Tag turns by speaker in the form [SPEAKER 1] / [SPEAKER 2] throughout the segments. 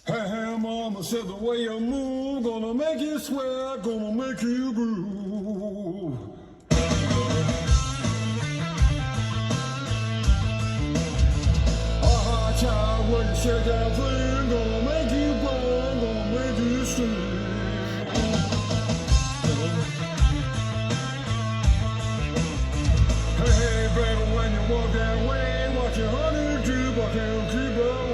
[SPEAKER 1] Hey, hey, mama said the way you move, gonna make you sweat, gonna make you groove. Ah, child, when you shake that thing, gonna make you burn, gonna make you sing. Hey, hey, baby, when you walk that way, watch your honey drip, I can't keep away.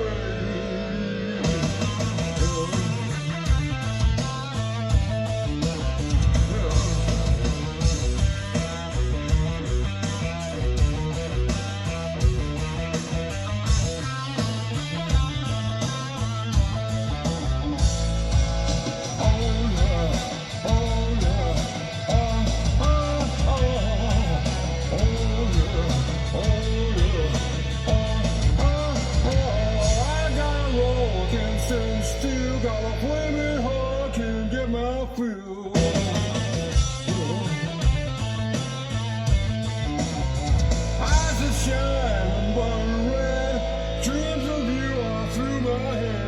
[SPEAKER 1] Still gotta play me hard, can't get my fill. Eyes are shining, burning red. Dreams of you are through my head.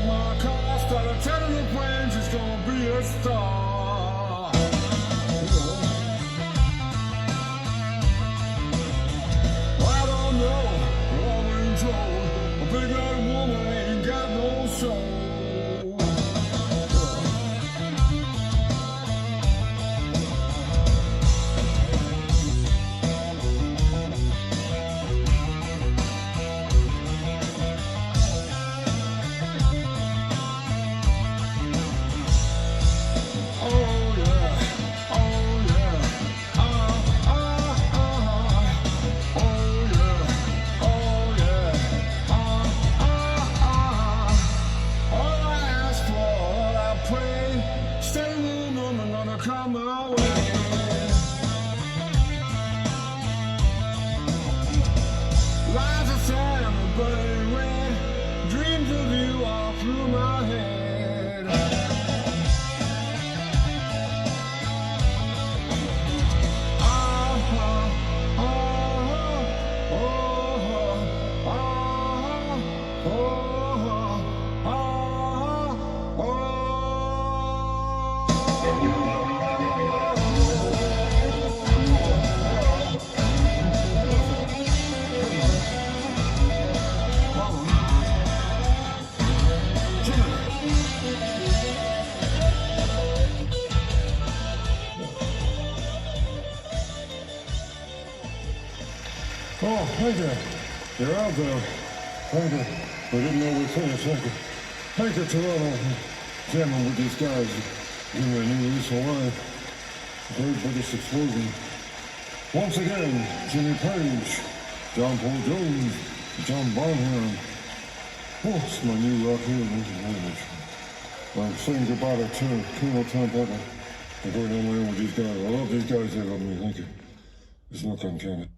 [SPEAKER 1] My car started telling the planes it's gonna be a star. I don't know, I'm in trouble. A big eyed woman ain't got no soul. Come my way. Lies of sand, baby. Dreams of you all through my head. Oh, hey there. You're out there. Thank you. I didn't know we'd finish. Thank you. Thank you, Toronto. Jamming with these guys. Give me a new lease of life. Great biggest explosion. Once again, Jimmy Page, John Paul Jones, John Bonham. Oh, it's my new rock here. Thank you very much. I'm saying goodbye to Colonel Tom Pepper. I'm going on my own with these guys. I love these guys. They love me. Thank you. There's no content.